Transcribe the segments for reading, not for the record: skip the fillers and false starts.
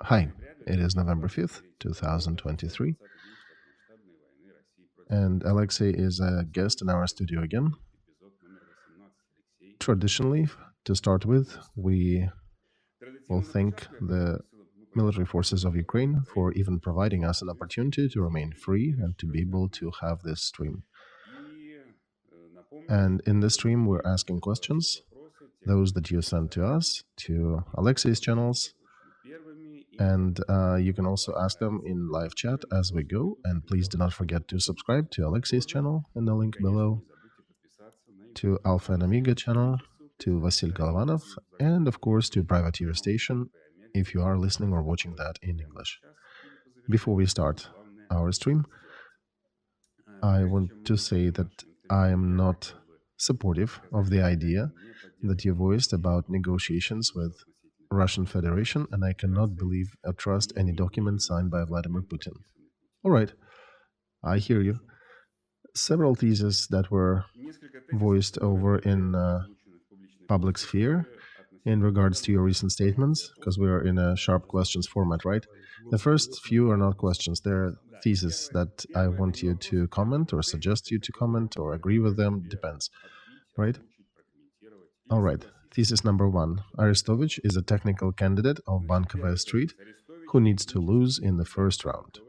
Hi, it is November 5th, 2023, and Alexei is a guest in our studio again. Traditionally, to start with, we will thank the military forces of Ukraine for even providing us an opportunity to remain free and to be able to have this stream. And in this stream, we're asking questions, those that you send to us, to Alexei's channels, and you can also ask them in live chat as we go. And please do not forget to subscribe to Alexei's channel in the link below, to Alpha&Omega channel, to Vasil Golovanov, and of course to Privateer Station if you are listening or watching that in English. Before we start our stream, I want to say that I am not supportive of the idea that you voiced about negotiations with Russian Federation, and I cannot believe or trust any document signed by Vladimir Putin. All right, I hear you. Several theses that were voiced over in public sphere in regards to your recent statements, because we are in a sharp questions format, right? The first few are not questions, they're theses that I want you to comment or suggest you to comment or agree with them, depends, right? All right. Thesis number one. Arestovych is a technical candidate of Bankovaya Street who needs to lose in the first round.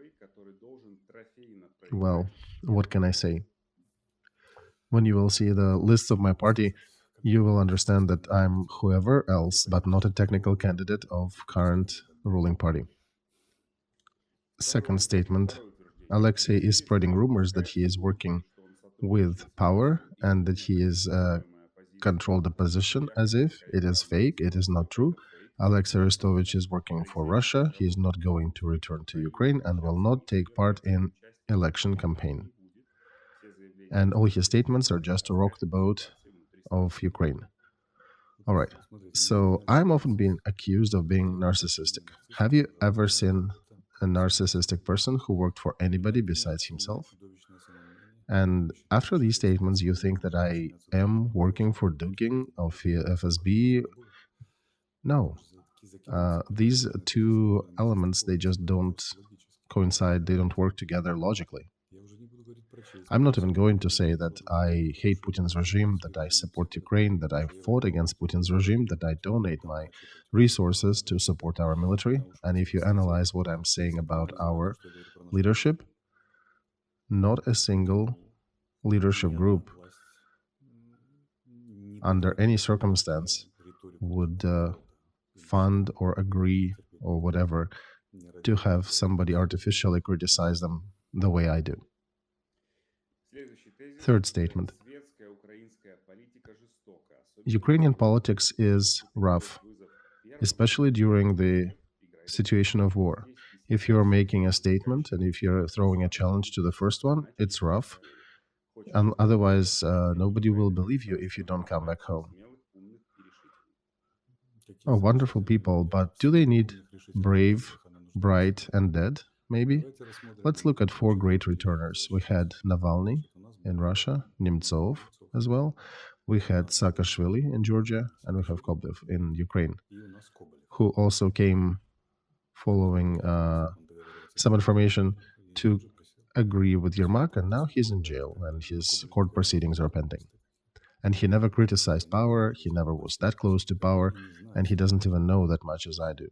Well, what can I say? When you will see the lists of my party, you will understand that I'm whoever else, but not a technical candidate of current ruling party. Second statement. Alexei is spreading rumors that he is working with power and that he is controlled the position as if it is fake, it is not true. Alexei Arestovych is working for Russia. He is not going to return to Ukraine and will not take part in election campaign. And all his statements are just to rock the boat of Ukraine. All right. So I'm often being accused of being narcissistic. Have you ever seen a narcissistic person who worked for anybody besides himself? And after these statements, you think that I am working for Dugin of FSB? No. These two elements, they just don't coincide, they don't work together logically. I'm not even going to say that I hate Putin's regime, that I support Ukraine, that I fought against Putin's regime, that I donate my resources to support our military. And if you analyze what I'm saying about our leadership, not a single leadership group under any circumstance would fund or agree or whatever to have somebody artificially criticize them the way I do. Third statement. Ukrainian politics is rough, especially during the situation of war. If you're making a statement and if you're throwing a challenge to the first one, it's rough. And otherwise, nobody will believe you if you don't come back home. Oh, wonderful people, but do they need brave, bright, and dead, maybe? Let's look at four great returners. We had Navalny in Russia, Nemtsov as well. We had Saakashvili in Georgia, and we have Koblev in Ukraine, who also came following some information to agree with Yermak, and now he's in jail, and his court proceedings are pending. And he never criticized power, he never was that close to power, and he doesn't even know that much as I do.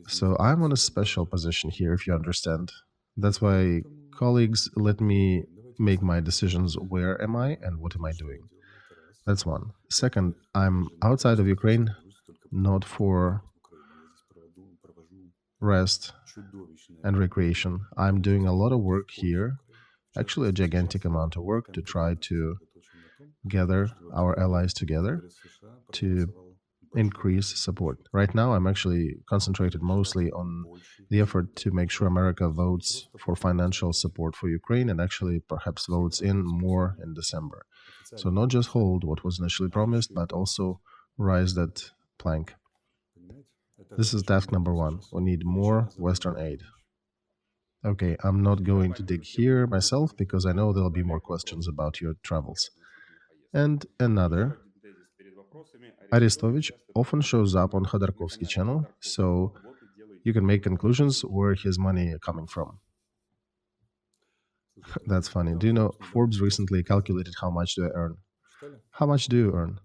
So I'm on a special position here, if you understand. That's why, colleagues, let me make my decisions. Where am I and what am I doing? That's one. Second, I'm outside of Ukraine, not for rest and recreation. I'm doing a lot of work here, actually a gigantic amount of work to try to gather our allies together to increase support. Right now, I'm actually concentrated mostly on the effort to make sure America votes for financial support for Ukraine and actually perhaps votes in more in December. So not just hold what was initially promised, but also rise that plank. This is task number one. We need more Western aid. Okay, I'm not going to dig here myself because I know there'll be more questions about your travels. And another Arestovych often shows up on Khodorkovsky channel, so you can make conclusions where his money coming from. That's funny. Do you know Forbes recently calculated how much do I earn? How much do you earn?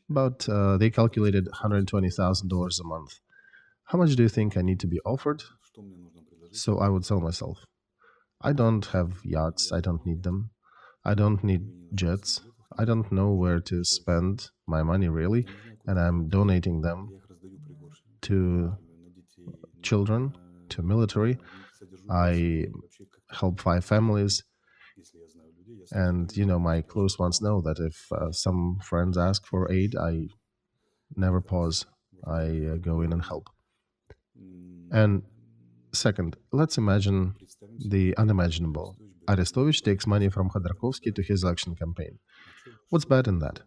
About they calculated $120,000 a month. How much do you think I need to be offered? So I would sell myself. I don't have yachts. I don't need them. I don't need jets. I don't know where to spend my money really, and I'm donating them to children, to military. I help 5 families, and my close ones know that if some friends ask for aid, I never pause. I go in and help. And second, let's imagine the unimaginable. Arestovych takes money from Khodorkovsky to his election campaign. What's bad in that?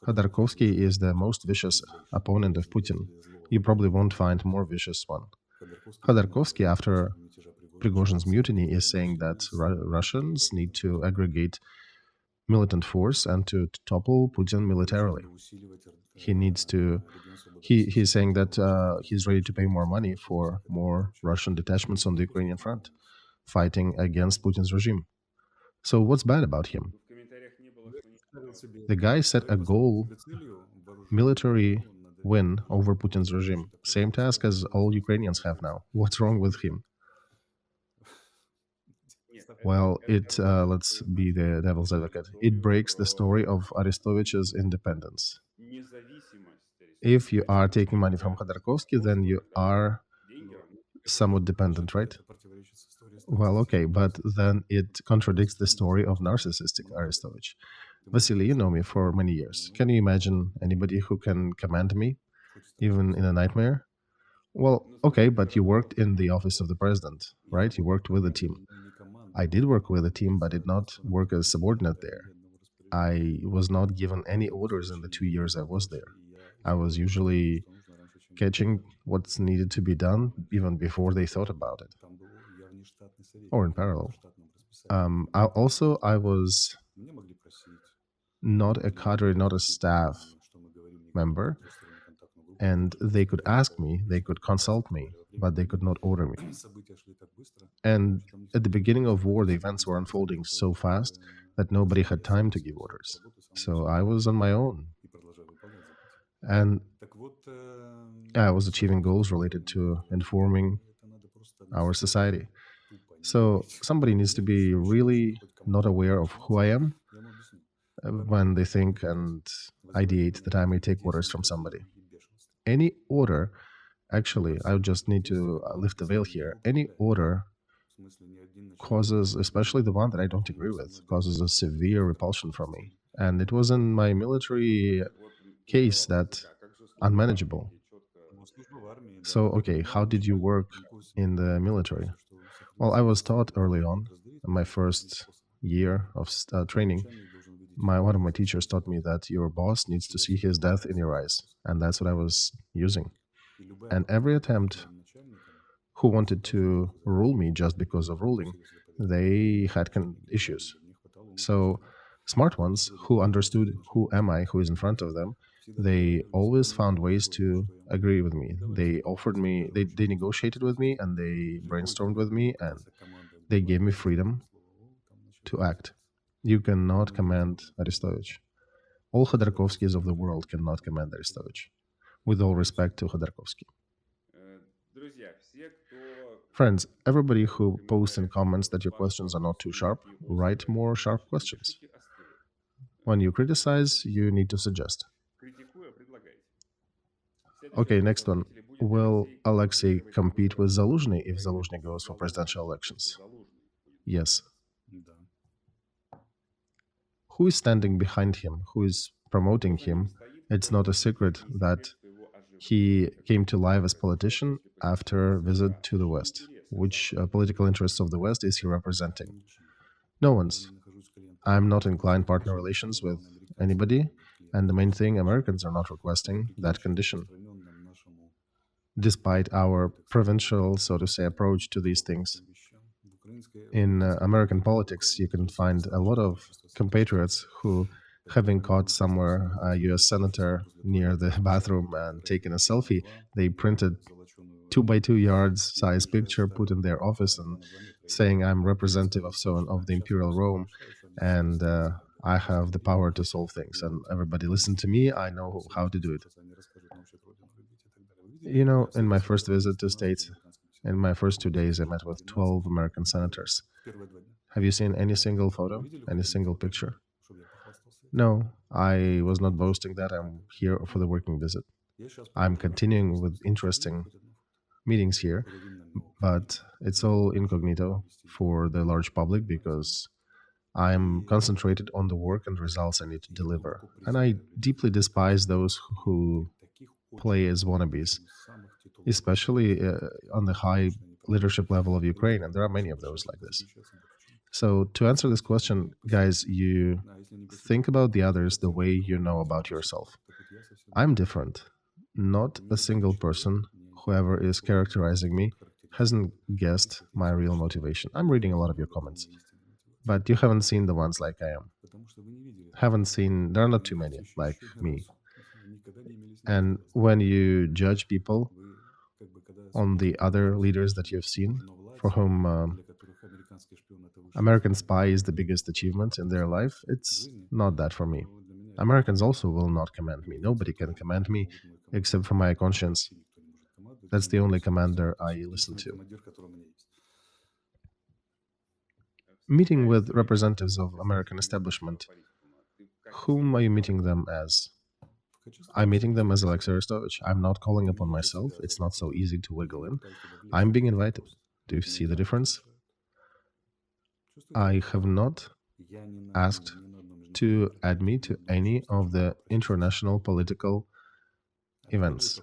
Khodorkovsky is the most vicious opponent of Putin. You probably won't find more vicious one. Khodorkovsky, after Prigozhin's mutiny, is saying that Russians need to aggregate militant force and to topple Putin militarily. He needs to. He's saying that he's ready to pay more money for more Russian detachments on the Ukrainian front, fighting against Putin's regime. So what's bad about him? The guy set a goal, military win over Putin's regime. Same task as all Ukrainians have now. What's wrong with him? Well, let's be the devil's advocate. It breaks the story of Arestovich's independence. If you are taking money from Khodorkovsky, then you are somewhat dependent, right? Well, okay, but then it contradicts the story of narcissistic Arestovych. Vasily, you know me for many years. Can you imagine anybody who can command me, even in a nightmare? Well, okay, but you worked in the office of the president, right? You worked with a team. I did work with a team, but did not work as subordinate there. I was not given any orders in the 2 years I was there. I was usually catching what's needed to be done even before they thought about it, or in parallel. I was not a cadre, not a staff member, and they could ask me, they could consult me, but they could not order me. And at the beginning of war, the events were unfolding so fast that nobody had time to give orders. So I was on my own. And I was achieving goals related to informing our society. So somebody needs to be really not aware of who I am when they think and ideate that I may take orders from somebody. Any order, actually, I just need to lift the veil here. Any order causes, especially the one that I don't agree with, causes a severe repulsion from me. And it was in my military case that unmanageable. So, okay, how did you work in the military? Well, I was taught early on, in my first year of training, one of my teachers taught me that your boss needs to see his death in your eyes, and that's what I was using. And every attempt who wanted to rule me just because of ruling, they had issues. So smart ones who understood who am I, who is in front of them, they always found ways to agree with me. They offered me, they negotiated with me, and they brainstormed with me, and they gave me freedom to act. You cannot command Arestovych. All Khodorkovskys of the world cannot command Arestovych. With all respect to Khodorkovsky. Friends, everybody who posts in comments that your questions are not too sharp, write more sharp questions. When you criticize, you need to suggest. Okay, next one. Will Alexei compete with Zaluzhny if Zaluzhny goes for presidential elections? Yes. Who is standing behind him? Who is promoting him? It's not a secret that he came to life as politician after a visit to the West. Which political interests of the West is he representing? No one's. I'm not in client partner relations with anybody, and the main thing, Americans are not requesting that condition. Despite our provincial, so to say, approach to these things. In American politics, you can find a lot of compatriots who having caught somewhere a US senator near the bathroom and taken a selfie, they printed 2 by 2 yards size picture, put in their office, and saying I'm representative of of the imperial Rome, and I have the power to solve things, and everybody listen to me. I know how to do it. You know, in my first visit to States, in my first 2 days, I met with 12 American senators. Have you seen any single photo, any single picture? No, I was not boasting that. I'm here for the working visit. I'm continuing with interesting meetings here, but it's all incognito for the large public because I'm concentrated on the work and results I need to deliver. And I deeply despise those who play as wannabes, especially on the high leadership level of Ukraine. And there are many of those like this. So, to answer this question, guys, you think about the others the way you know about yourself. I'm different. Not a single person, whoever is characterizing me, hasn't guessed my real motivation. I'm reading a lot of your comments, but you haven't seen the ones like I am. Haven't seen, there are not too many like me. And when you judge people on the other leaders that you've seen, for whom American Spy is the biggest achievement in their life, it's not that for me. Americans also will not command me. Nobody can command me except for my conscience. That's the only commander I listen to. Meeting with representatives of American establishment, whom are you meeting them as? I'm meeting them as Alexei Arestovych. I'm not calling upon myself. It's not so easy to wiggle in. I'm being invited. Do you see the difference? I have not asked to add me to any of the international political events.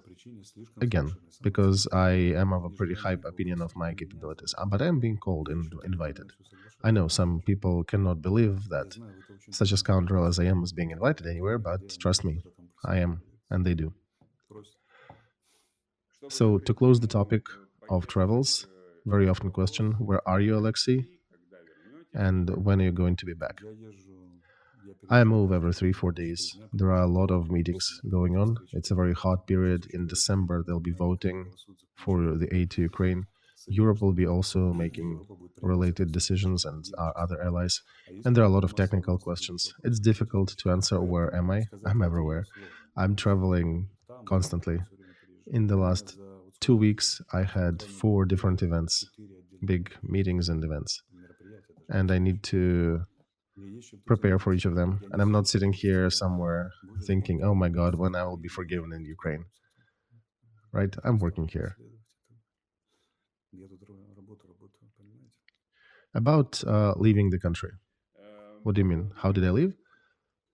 Again, because I am of a pretty high opinion of my capabilities, but I am being called and invited. I know some people cannot believe that such a scoundrel as I am is being invited anywhere, but trust me, I am, and they do. So, to close the topic of travels, very often question, where are you, Alexei? And when are you going to be back? I move every 3-4 days. There are a lot of meetings going on. It's a very hot period. In December, they'll be voting for the aid to Ukraine. Europe will be also making related decisions, and our other allies. And there are a lot of technical questions. It's difficult to answer where am I? I'm everywhere. I'm traveling constantly. In the last 2 weeks, I had 4 different events, big meetings and events. And I need to prepare for each of them. And I'm not sitting here somewhere thinking, oh my God, when I will be forgiven in Ukraine. Right? I'm working here. About leaving the country. What do you mean? How did I leave?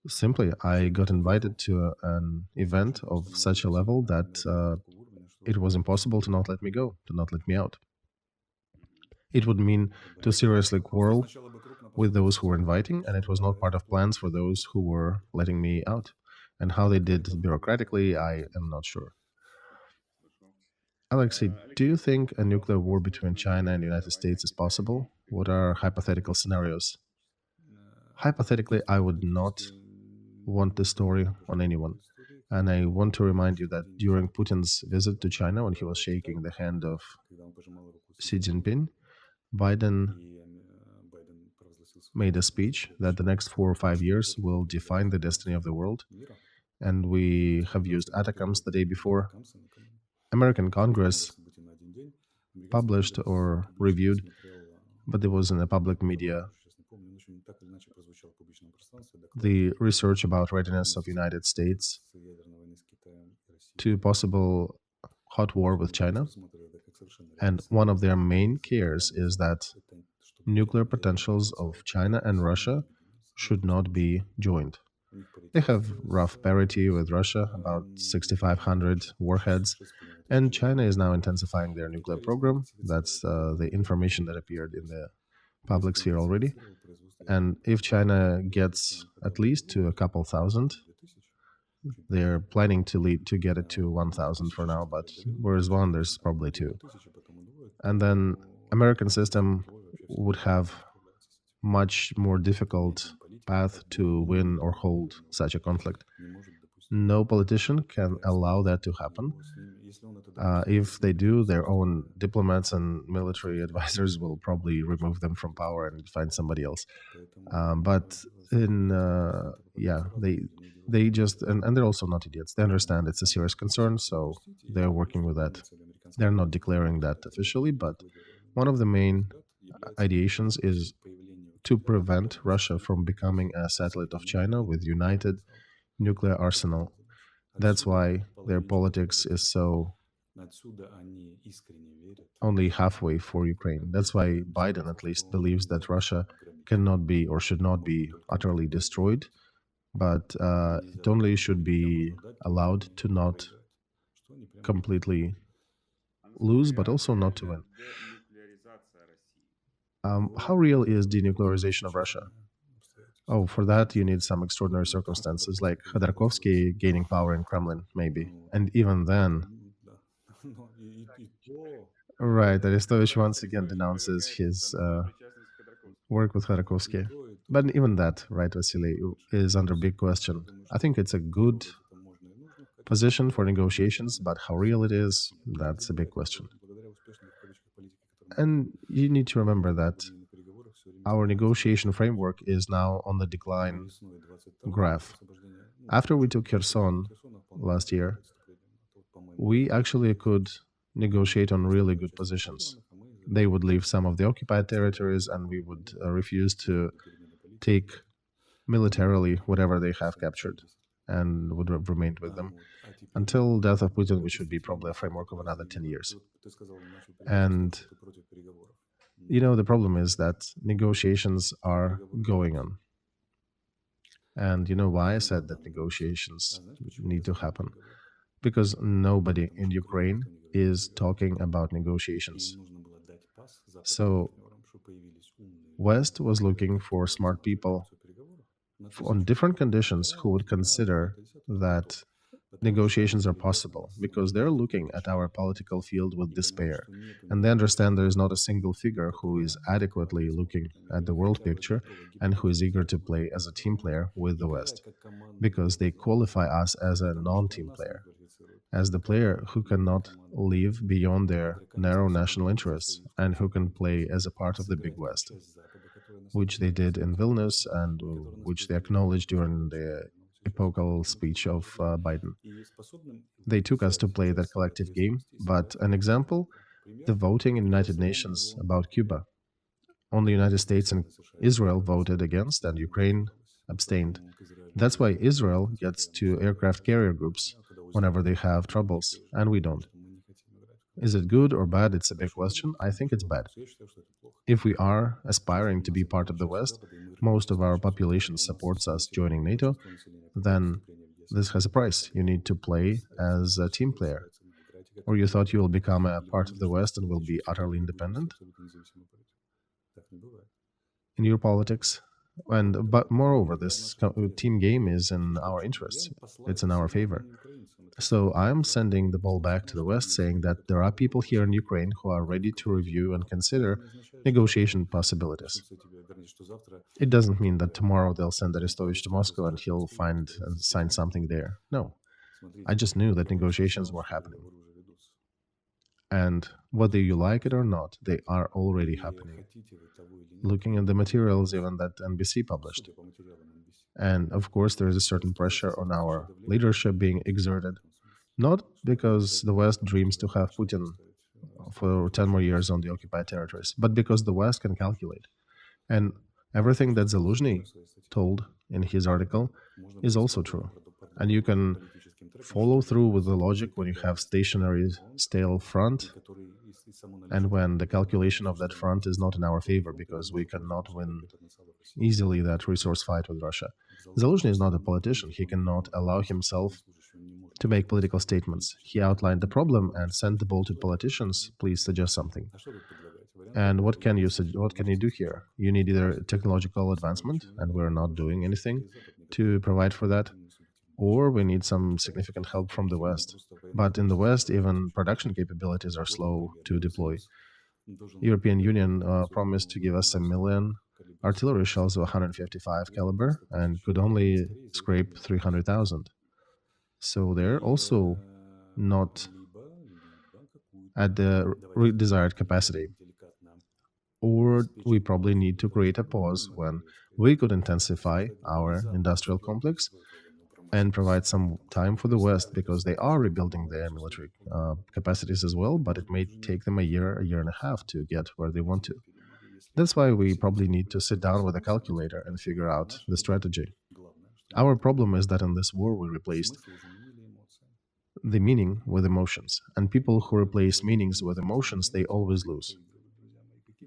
Simply, I got invited to an event of such a level that it was impossible to not let me go, to not let me out. It would mean to seriously quarrel with those who were inviting, and it was not part of plans for those who were letting me out. And how they did bureaucratically, I am not sure. Alexei, do you think a nuclear war between China and the United States is possible? What are hypothetical scenarios? Hypothetically, I would not want this story on anyone. And I want to remind you that during Putin's visit to China, when he was shaking the hand of Xi Jinping, Biden made a speech that the next 4 or 5 years will define the destiny of the world. And we have used ATACMS the day before. American Congress published or reviewed, but it was in the public media, the research about readiness of United States to possible hot war with China. And one of their main cares is that nuclear potentials of China and Russia should not be joined. They have rough parity with Russia, about 6,500 warheads, and China is now intensifying their nuclear program. That's the information that appeared in the public sphere already. And if China gets at least to a couple thousand, they're planning to get it to 1,000 for now, but whereas one, there's probably 2. And then American system would have much more difficult path to win or hold such a conflict. No politician can allow that to happen. If they do, their own diplomats and military advisors will probably remove them from power and find somebody else. But in yeah, they just and they're also not idiots. They understand it's a serious concern, so they're working with that. They're not declaring that officially, but one of the main ideations is to prevent Russia from becoming a satellite of China with united nuclear arsenal. That's why their politics is so only halfway for Ukraine. That's why Biden at least believes that Russia cannot be or should not be utterly destroyed, but it only should be allowed to not completely lose, but also not to win. How real is denuclearization of Russia? Oh, for that, you need some extraordinary circumstances, like Khodorkovsky gaining power in Kremlin, maybe. And even then, right, Arestovych once again denounces his work with Khodorkovsky. But even that, right, Vasily, is under big question. I think it's a good position for negotiations, but how real it is, that's a big question. And you need to remember that our negotiation framework is now on the decline graph. After we took Kherson last year, we actually could negotiate on really good positions. They would leave some of the occupied territories, and we would refuse to take militarily whatever they have captured and would have remained with them. Until death of Putin, which should be probably a framework of another 10 years. And, the problem is that negotiations are going on. And you know why I said that negotiations need to happen? Because nobody in Ukraine is talking about negotiations. So West was looking for smart people on different conditions who would consider that negotiations are possible, because they're looking at our political field with despair, and they understand there is not a single figure who is adequately looking at the world picture and who is eager to play as a team player with the West, because they qualify us as a non-team player, as the player who cannot live beyond their narrow national interests and who can play as a part of the big West, which they did in Vilnius and which they acknowledged during the epochal speech of Biden. They took us to play that collective game, but an example, the voting in United Nations about Cuba. Only United States and Israel voted against, and Ukraine abstained. That's why Israel gets two aircraft carrier groups whenever they have troubles, and we don't. Is it good or bad? It's a big question. I think it's bad. If we are aspiring to be part of the West, most of our population supports us joining NATO, then this has a price. You need to play as a team player. Or you thought you will become a part of the West and will be utterly independent in your politics? But moreover, this team game is in our interests. It's in our favor. So I'm sending the ball back to the West, saying that there are people here in Ukraine who are ready to review and consider negotiation possibilities. It doesn't mean that tomorrow they'll send Arestovych to Moscow and he'll find and sign something there. No. I just knew that negotiations were happening. And whether you like it or not, they are already happening. Looking at the materials even that NBC published. And of course, there is a certain pressure on our leadership being exerted, not because the West dreams to have Putin for 10 more years on the occupied territories, but because the West can calculate. And everything that Zaluzhny told in his article is also true. And you can follow through with the logic when you have stationary, stale front, and when the calculation of that front is not in our favor because we cannot win easily that resource fight with Russia. Zaluzhny is not a politician. He cannot allow himself to make political statements. He outlined the problem and sent the ball to politicians. Please suggest something. And what can you do here? You need either technological advancement, and we're not doing anything to provide for that, or we need some significant help from the West. But in the West, even production capabilities are slow to deploy. European Union promised to give us 1 million artillery shells of 155 caliber and could only scrape 300,000. So they're also not at the desired capacity. Or we probably need to create a pause when we could intensify our industrial complex and provide some time for the West, because they are rebuilding their military capacities as well, but it may take them a year and a half to get where they want to. That's why we probably need to sit down with a calculator and figure out the strategy. Our problem is that in this war we replaced the meaning with emotions, and people who replace meanings with emotions, they always lose,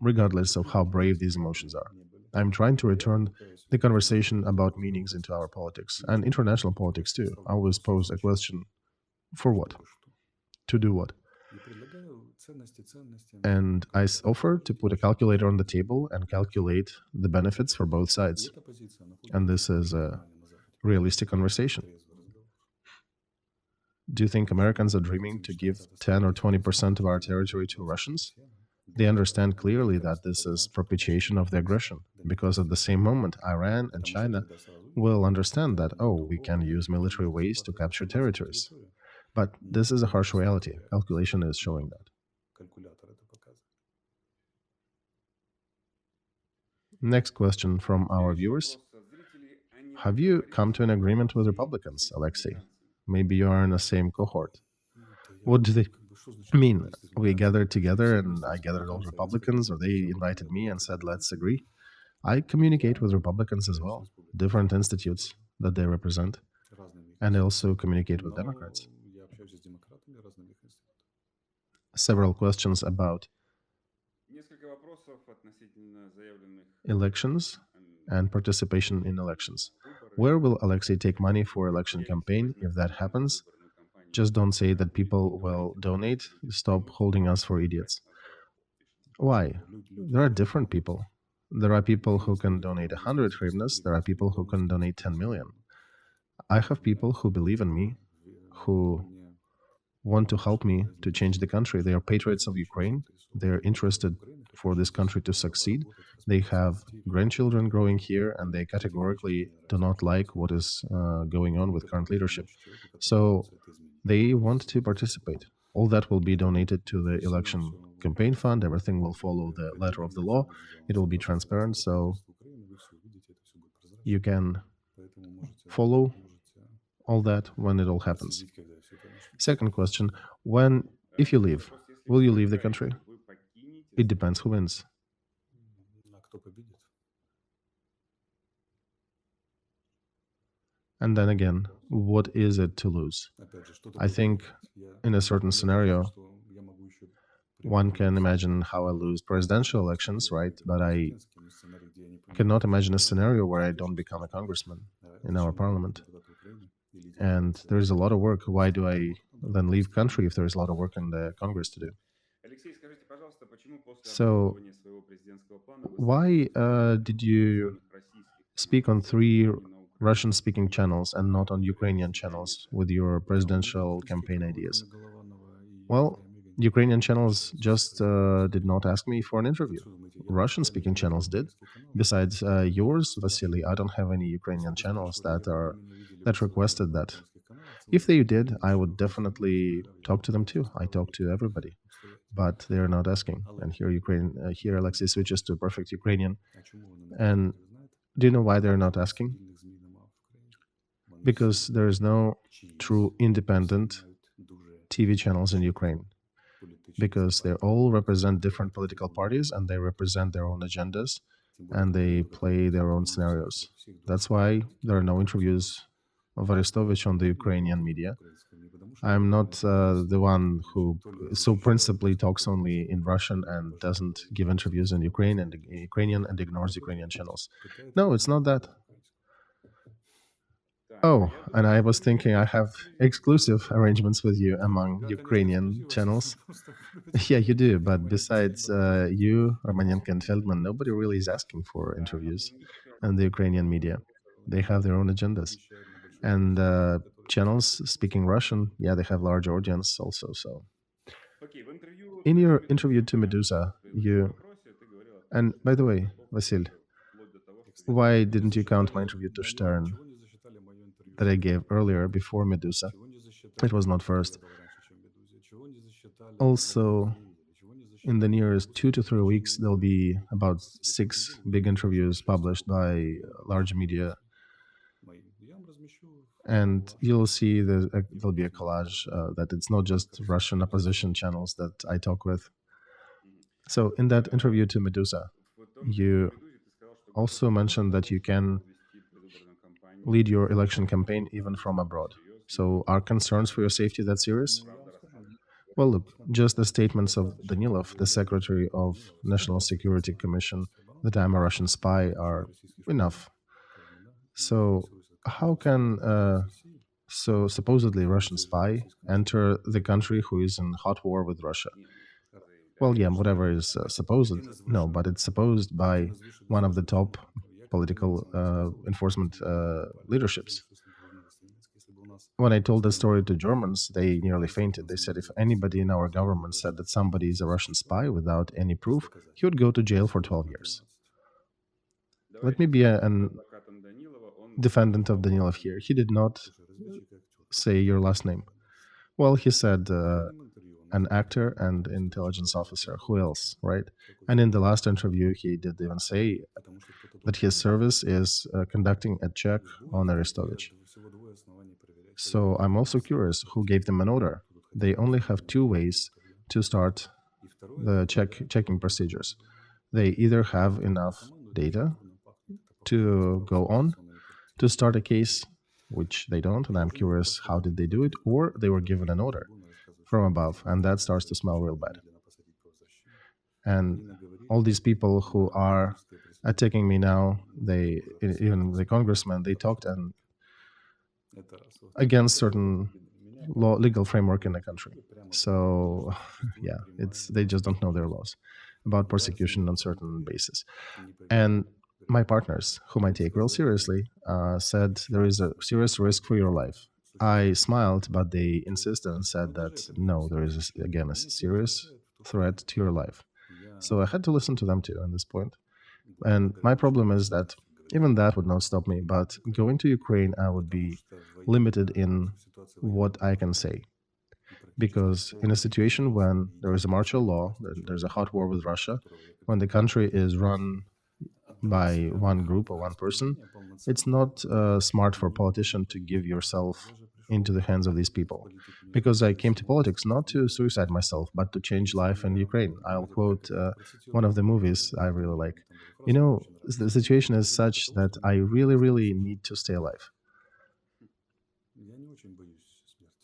regardless of how brave these emotions are. I'm trying to return the conversation about meanings into our politics and international politics too. I always pose a question: for what? To do what? And I offer to put a calculator on the table and calculate the benefits for both sides. And this is a realistic conversation. Do you think Americans are dreaming to give 10 or 20% of our territory to Russians? They understand clearly that this is propitiation of the aggression, because at the same moment, Iran and China will understand that, oh, we can use military ways to capture territories. But this is a harsh reality. Calculation is showing that. Next question from our viewers. Have you come to an agreement with Republicans, Alexei? Maybe you are in the same cohort. What do they mean? We gathered together and I gathered all Republicans, or they invited me and said, let's agree. I communicate with Republicans as well, different institutes that they represent, and I also communicate with Democrats. Several questions about elections and participation in elections. Where will Alexei take money for election campaign if that happens? Just don't say that people will donate. Stop holding us for idiots. Why? There are different people. There are people who can donate 100 hryvnias. There are people who can donate 10 million. I have people who believe in me, who want to help me to change the country. They are patriots of Ukraine. They're interested for this country to succeed. They have grandchildren growing here, and they categorically do not like what is going on with current leadership. So they want to participate. All that will be donated to the election campaign fund. Everything will follow the letter of the law. It will be transparent, so you can follow all that when it all happens. Second question, if you leave, will you leave the country? It depends who wins. And then again, what is it to lose? I think in a certain scenario, one can imagine how I lose presidential elections, right? But I cannot imagine a scenario where I don't become a congressman in our parliament. And there's a lot of work. Why do I then leave country if there's a lot of work in the Congress to do? So, why did you speak on 3 Russian-speaking channels and not on Ukrainian channels with your presidential campaign ideas? Well, Ukrainian channels just did not ask me for an interview. Russian-speaking channels did. Besides yours, Vasily, I don't have any Ukrainian channels that requested that. If they did, I would definitely talk to them too. I talk to everybody, but they're not asking. And here Alexei switches to perfect Ukrainian. And do you know why they're not asking? Because there is no true independent TV channels in Ukraine. Because they all represent different political parties and they represent their own agendas and they play their own scenarios. That's why there are no interviews of Arestovych on the Ukrainian media. I'm not the one who so principally talks only in Russian and doesn't give interviews in Ukrainian and ignores Ukrainian channels. No, it's not that. Oh, and I was thinking I have exclusive arrangements with you among Ukrainian channels. Yeah, you do. But besides you, Romanenko, and Feldman, nobody really is asking for interviews in the Ukrainian media. They have their own agendas. And channels speaking Russian, yeah, they have large audience also. So, in your interview to Medusa, and by the way, Vasil, Why didn't you count my interview to Stern that I gave earlier before Medusa? It was not first. Also, in the nearest 2 to 3 weeks, there'll be about 6 big interviews published by large media, and you'll see there'll be a collage that it's not just Russian opposition channels that I talk with. So, in that interview to Medusa, you also mentioned that you can lead your election campaign even from abroad. So, are concerns for your safety that serious? Well, look, just the statements of Danilov, the secretary of National Security Commission, that I'm a Russian spy are enough. So, how can supposedly Russian spy enter the country who is in hot war with Russia? Well, yeah, whatever is supposed, no, but it's supposed by one of the top political enforcement leaderships. When I told the story to Germans, they nearly fainted. They said if anybody in our government said that somebody is a Russian spy without any proof, he would go to jail for 12 years. Let me be an defendant of Danilov here. He did not say your last name. Well, he said an actor and intelligence officer. Who else, right? And in the last interview, he did even say that his service is conducting a check on Arestovych. So I'm also curious who gave them an order. They only have 2 ways to start the checking procedures. They either have enough data to go on to start a case, which they don't, and I'm curious how did they do it, or they were given an order from above, and that starts to smell real bad. And all these people who are attacking me now, they, even the congressmen, they talked and against certain legal framework in the country. So yeah, they just don't know their laws about persecution on certain basis. And my partners, whom I take real seriously, said there is a serious risk for your life. I smiled, but they insisted and said that no, there is again a serious threat to your life. So I had to listen to them too at this point. And my problem is that even that would not stop me. But going to Ukraine, I would be limited in what I can say. Because in a situation when there is a martial law, there's a hot war with Russia, when the country is run by one group or one person, it's not smart for a politician to give yourself into the hands of these people. Because I came to politics not to suicide myself, but to change life in Ukraine. I'll quote one of the movies I really like. You know, the situation is such that I really, really need to stay alive.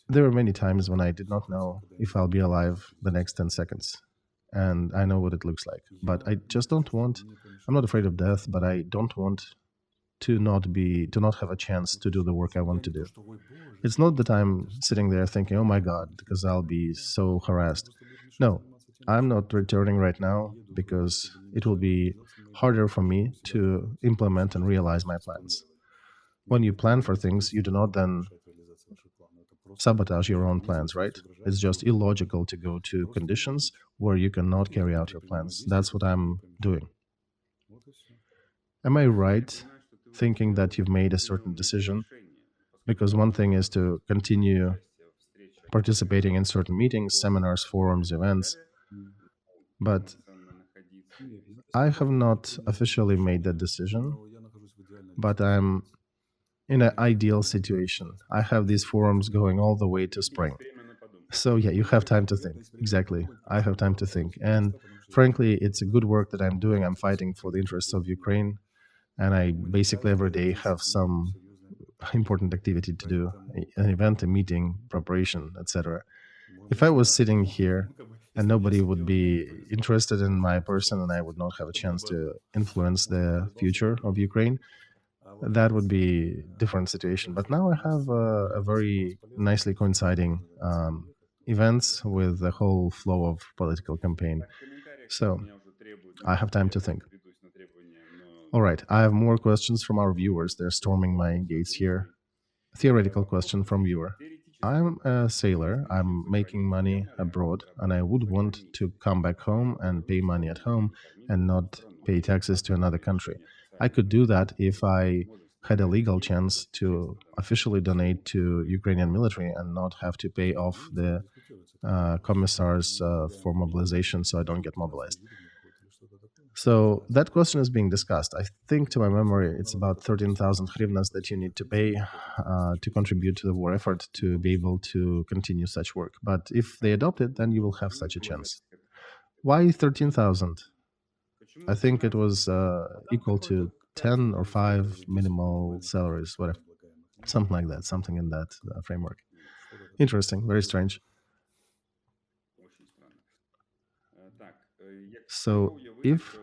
There were many times when I did not know if I'll be alive the next 10 seconds. And I know what it looks like. But I just don't want, I'm not afraid of death, but I don't want to not have a chance to do the work I want to do. It's not that I'm sitting there thinking, oh my God, because I'll be so harassed. No, I'm not returning right now because it will be harder for me to implement and realize my plans. When you plan for things, you do not then sabotage your own plans, right? It's just illogical to go to conditions where you cannot carry out your plans. That's what I'm doing. Am I right thinking that you've made a certain decision? Because one thing is to continue participating in certain meetings, seminars, forums, events, but I have not officially made that decision, but I'm in an ideal situation. I have these forums going all the way to spring. So yeah, you have time to think. Exactly. I have time to think. And frankly, it's a good work that I'm doing. I'm fighting for the interests of Ukraine. And I basically every day have some important activity to do, an event, a meeting, preparation, etc. If I was sitting here and nobody would be interested in my person and I would not have a chance to influence the future of Ukraine, that would be a different situation. But now I have a very nicely coinciding events with the whole flow of political campaign. So I have time to think. All right, I have more questions from our viewers. They're storming my gates here. Theoretical question from viewer. I'm a sailor, I'm making money abroad, and I would want to come back home and pay money at home and not pay taxes to another country. I could do that if I had a legal chance to officially donate to Ukrainian military and not have to pay off the commissars for mobilization so I don't get mobilized. So that question is being discussed. I think, to my memory, it's about 13,000 hryvnias that you need to pay to contribute to the war effort to be able to continue such work. But if they adopt it, then you will have such a chance. Why 13,000? I think it was equal to 10 or 5 minimal salaries, whatever. Something like that, something in that framework. Interesting, very strange. So if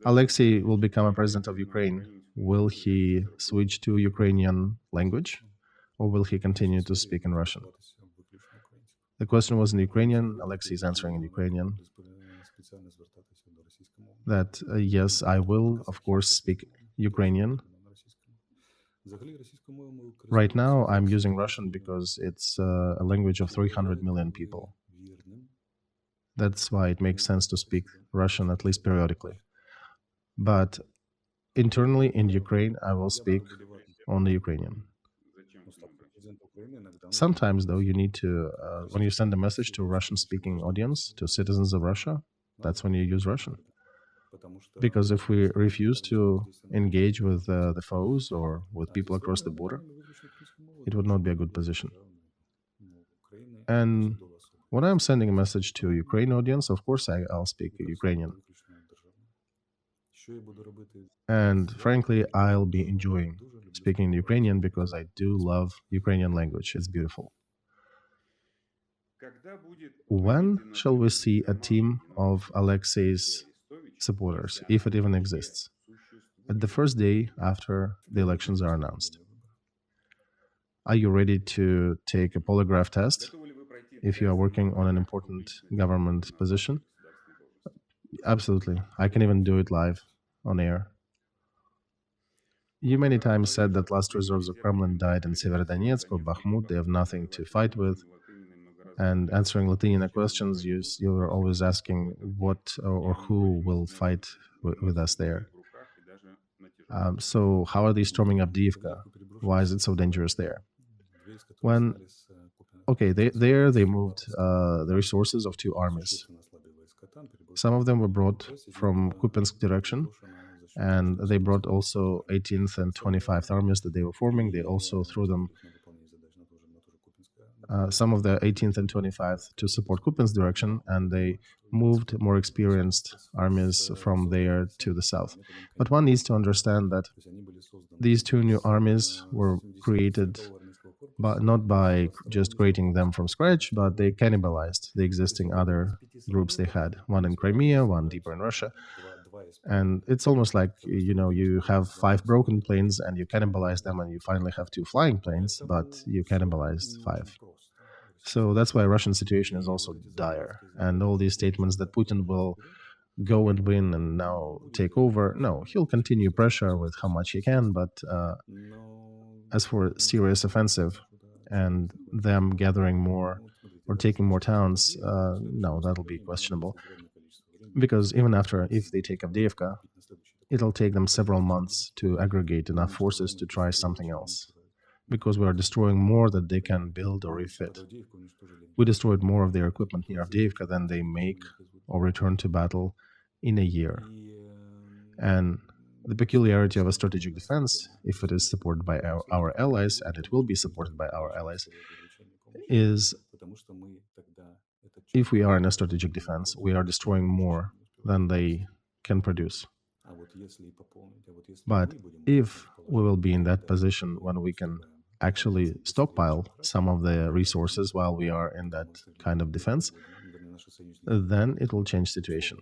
Alexei will become a president of Ukraine, will he switch to Ukrainian language or will he continue to speak in Russian? The question was in Ukrainian. Alexei is answering in Ukrainian. That yes, I will, of course, speak Ukrainian. Right now, I'm using Russian because it's a language of 300 million people. That's why it makes sense to speak Russian, at least periodically. But internally in Ukraine, I will speak only Ukrainian. Sometimes, though, you need to, when you send a message to a Russian-speaking audience, to citizens of Russia, that's when you use Russian. Because if we refuse to engage with the foes or with people across the border, it would not be a good position. And when I'm sending a message to a Ukraine audience, of course, I'll speak Ukrainian. And frankly, I'll be enjoying speaking Ukrainian because I do love Ukrainian language. It's beautiful. When shall we see a team of Alexei's supporters, if it even exists? At the first day after the elections are announced. Are you ready to take a polygraph test if you are working on an important government position? Absolutely. I can even do it live on air. You many times said that last reserves of Kremlin died in Severodonetsk or Bakhmut. They have nothing to fight with. And answering Lithuanian questions, you were always asking what or who will fight with us there. So how are they storming Avdiivka? Why is it so dangerous there? They moved the resources of two armies. Some of them were brought from Kupiansk direction, and they brought also 18th and 25th armies that they were forming. They also threw them, some of the 18th and 25th, to support Kupiansk direction, and they moved more experienced armies from there to the south. But one needs to understand that these two new armies were created not by just creating them from scratch, but they cannibalized the existing other groups they had, one in Crimea, one deeper in Russia. And it's almost like, you have 5 broken planes and you cannibalize them and you finally have 2 flying planes, but you cannibalized 5. So that's why Russian situation is also dire. And all these statements that Putin will go and win and now take over, no, he'll continue pressure with how much he can, but as for serious offensive and them gathering more or taking more towns, no, that'll be questionable. Because even if they take Avdiivka, it'll take them several months to aggregate enough forces to try something else. Because we are destroying more than they can build or refit. We destroyed more of their equipment near Avdiivka than they make or return to battle in a year. And the peculiarity of a strategic defense, if it is supported by our allies, and it will be supported by our allies, is if we are in a strategic defense, we are destroying more than they can produce. But if we will be in that position when we can actually stockpile some of the resources while we are in that kind of defense, then it will change situation.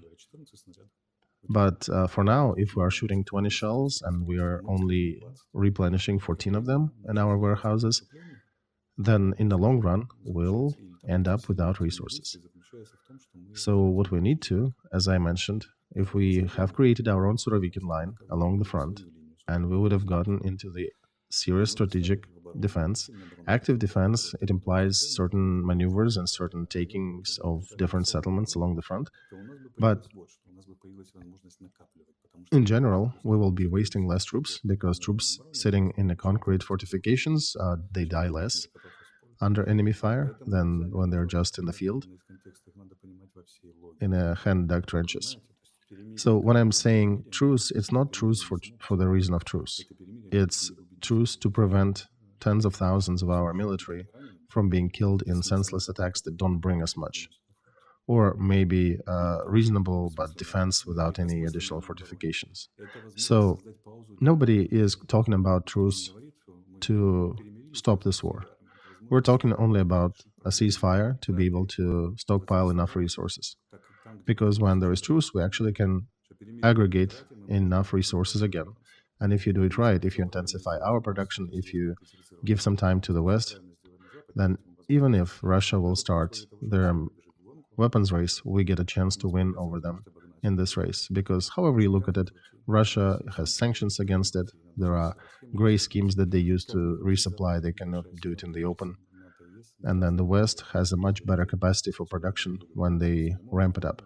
But for now, if we are shooting 20 shells and we are only replenishing 14 of them in our warehouses, then in the long run, we'll end up without resources. So what we need to, as I mentioned, if we have created our own Surovikin line along the front, and we would have gotten into the serious strategic defense. Active defense, it implies certain maneuvers and certain takings of different settlements along the front. But in general, we will be wasting less troops because troops sitting in the concrete fortifications, they die less under enemy fire than when they're just in the field in a hand-dug trenches. So when I'm saying truce, it's not truce for the reason of truce. It's truce to prevent tens of thousands of our military from being killed in senseless attacks that don't bring us much. Or maybe reasonable but defense without any additional fortifications. So nobody is talking about truce to stop this war. We're talking only about a ceasefire to be able to stockpile enough resources. Because when there is truce, we actually can aggregate enough resources again. And if you do it right, if you intensify our production, if you give some time to the West, then even if Russia will start their weapons race, we get a chance to win over them in this race. Because however you look at it, Russia has sanctions against it. There are gray schemes that they use to resupply. They cannot do it in the open. And then the West has a much better capacity for production when they ramp it up.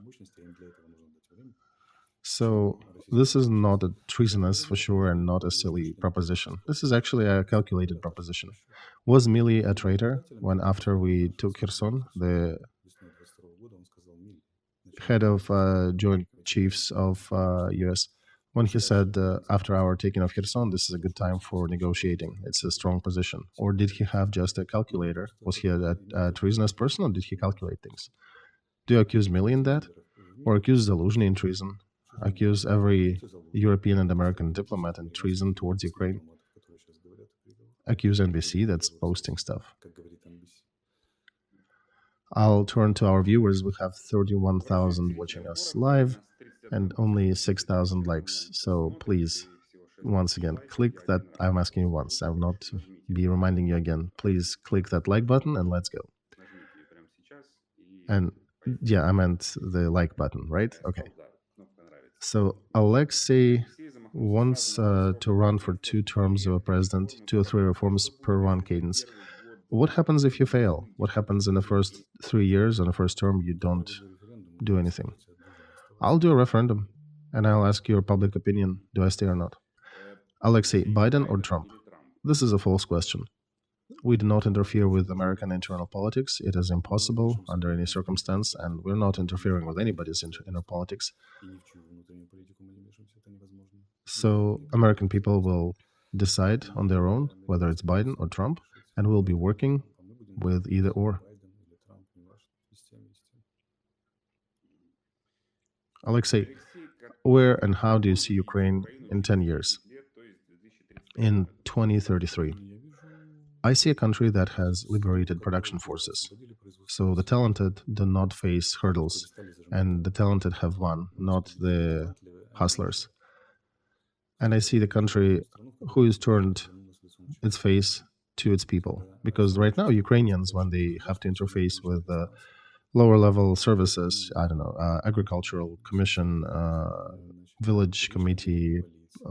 So this is not a treasonous for sure and not a silly proposition. This is actually a calculated proposition. Was Mili a traitor when after we took Kherson, the head of Joint Chiefs of US, when he said after our taking of Kherson, this is a good time for negotiating. It's a strong position. Or did he have just a calculator? Was he a treasonous person, or did he calculate things? Do you accuse Mili in that? Or accuse Zaluzhny in treason? Accuse every European and American diplomat in treason towards Ukraine? Accuse NBC that's posting stuff. I'll turn to our viewers. We have 31,000 watching us live and only 6,000 likes. So please, once again, click that. I'm asking you once. I will not be reminding you again. Please click that like button and let's go. And yeah, I meant the like button, right? Okay. So Alexei wants to run for 2 terms of a president, 2 or 3 reforms per run cadence. What happens if you fail? What happens in the first 3 years on the first term you don't do anything? I'll do a referendum and I'll ask your public opinion. Do I stay or not? Alexei, Biden or Trump? This is a false question. We do not interfere with American internal politics. It is impossible under any circumstance, and we're not interfering with anybody's inner politics. So American people will decide on their own whether it's Biden or Trump, and we'll be working with either or. Alexei, where and how do you see Ukraine in 10 years? In 2033. I see a country that has liberated production forces. So the talented do not face hurdles, and the talented have won, not the hustlers. And I see the country who has turned its face to its people. Because right now, Ukrainians, when they have to interface with lower level services, I don't know, agricultural commission, village committee,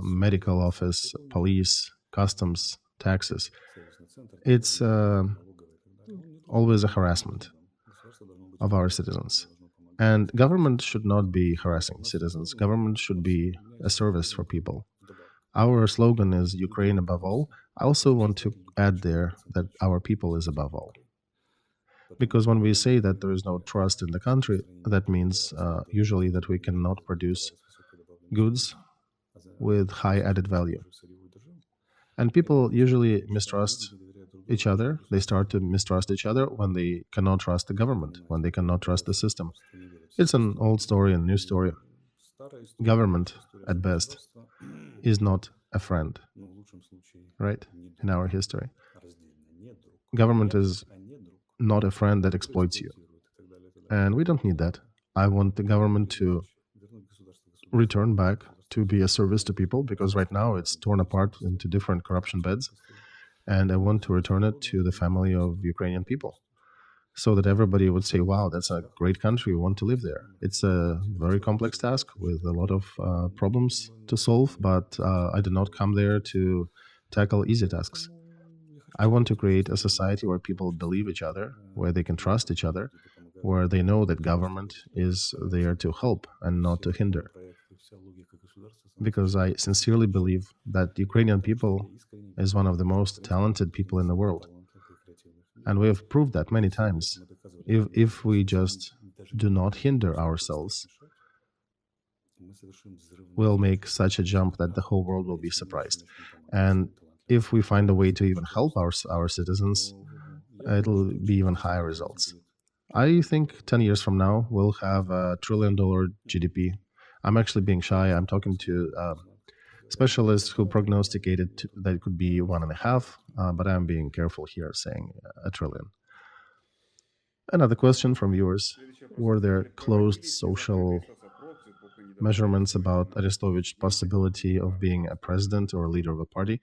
medical office, police, customs, taxes, it's always a harassment of our citizens. And government should not be harassing citizens. Government should be a service for people. Our slogan is Ukraine above all. I also want to add there that our people is above all. Because when we say that there is no trust in the country, that means usually that we cannot produce goods with high added value. And people usually mistrust each other. They start to mistrust each other when they cannot trust the government, when they cannot trust the system. It's an old story and new story. Government, at best, is not a friend, right, in our history. Government is not a friend that exploits you. And we don't need that. I want the government to return back to be a service to people, because right now it's torn apart into different corruption beds. And I want to return it to the family of Ukrainian people, so that everybody would say, wow, that's a great country, we want to live there. It's a very complex task with a lot of problems to solve, but I did not come there to tackle easy tasks. I want to create a society where people believe each other, where they can trust each other, where they know that government is there to help and not to hinder. Because I sincerely believe that Ukrainian people is one of the most talented people in the world. And we have proved that many times. If we just do not hinder ourselves, we'll make such a jump that the whole world will be surprised. And if we find a way to even help our citizens, it'll be even higher results. I think 10 years from now, we'll have $1 trillion GDP. I'm actually being shy. I'm talking to specialists who prognosticated that it could be 1.5, but I'm being careful here saying a trillion. Another question from viewers. Were there closed social measurements about Arestovych's possibility of being a president or a leader of a party?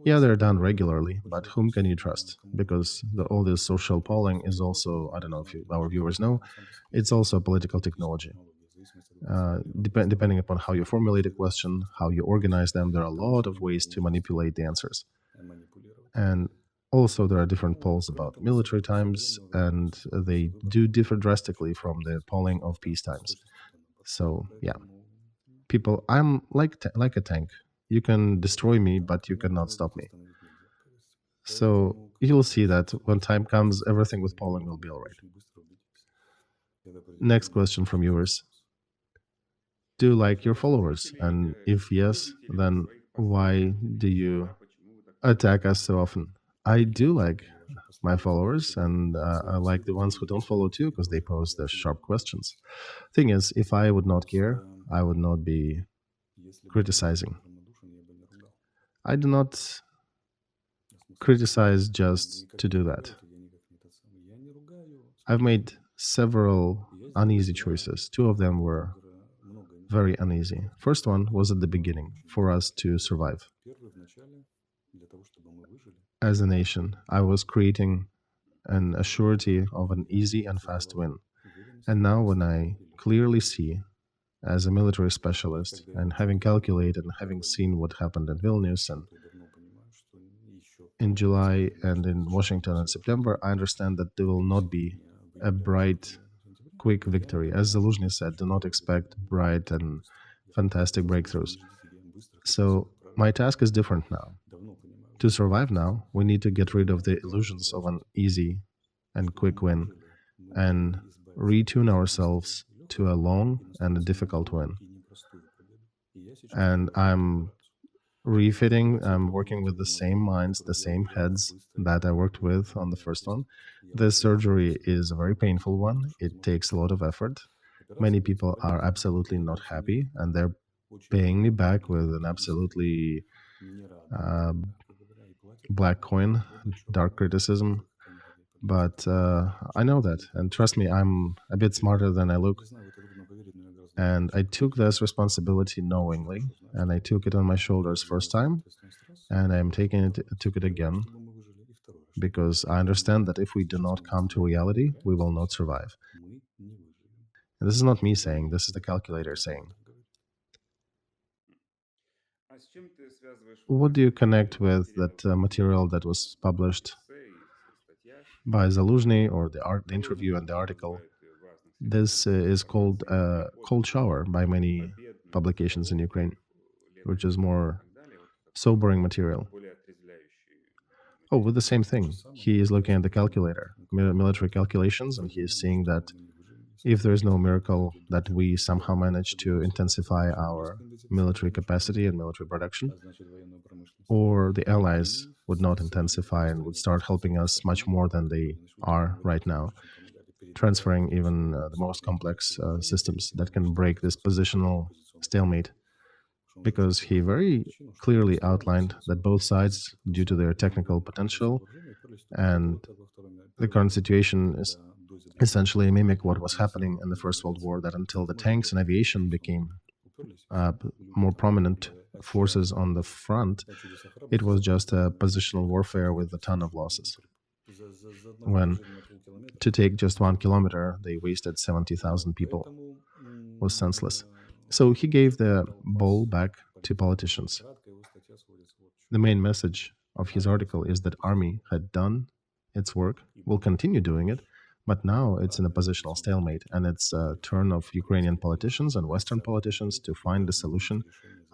Yeah, they're done regularly, but whom can you trust? Because all this social polling is also, I don't know if our viewers know, it's also political technology. Depending upon how you formulate a question, how you organize them, there are a lot of ways to manipulate the answers. And also, there are different polls about military times, and they do differ drastically from the polling of peace times. So, yeah, people, I'm like a tank. You can destroy me, but you cannot stop me. So you'll see that when time comes, everything with polling will be all right. Next question from viewers. Do you like your followers? And if yes, then why do you attack us so often? I do like my followers, and I like the ones who don't follow too, because they pose the sharp questions. Thing is, if I would not care, I would not be criticizing. I do not criticize just to do that. I've made several uneasy choices. Two of them were very uneasy. First one was at the beginning, for us to survive. As a nation, I was creating an assurity of an easy and fast win. And now when I clearly see, as a military specialist, and having calculated and having seen what happened in Vilnius and in July and in Washington in September, I understand that there will not be a bright, quick victory. As Zaluzhny said, do not expect bright and fantastic breakthroughs. So my task is different now. To survive now, we need to get rid of the illusions of an easy and quick win and retune ourselves to a long and a difficult win. And I'm refitting, I'm working with the same minds, the same heads that I worked with on the first one. This surgery is a very painful one. It takes a lot of effort. Many people are absolutely not happy, and they're paying me back with an absolutely black coin, dark criticism. But I know that, and trust me, I'm a bit smarter than I look. And I took this responsibility knowingly, and I took it on my shoulders first time, and I'm took it again, because I understand that if we do not come to reality, we will not survive. And this is not me saying, this is the calculator saying. What do you connect with that material that was published by Zaluzhny, or the interview and the article? This is called Cold Shower by many publications in Ukraine, which is more sobering material. Oh, with the same thing. He is looking at the calculator, military calculations, and he is seeing that if there is no miracle that we somehow manage to intensify our military capacity and military production, or the allies would not intensify and would start helping us much more than they are right now, transferring even the most complex systems that can break this positional stalemate. Because he very clearly outlined that both sides, due to their technical potential and the current situation, is essentially mimic what was happening in the First World War, that until the tanks and aviation became more prominent forces on the front, it was just a positional warfare with a ton of losses. When to take just 1 kilometer, they wasted 70,000 people. It was senseless. So he gave the ball back to politicians. The main message of his article is that army had done its work, will continue doing it, but now it's in a positional stalemate, and it's a turn of Ukrainian politicians and Western politicians to find a solution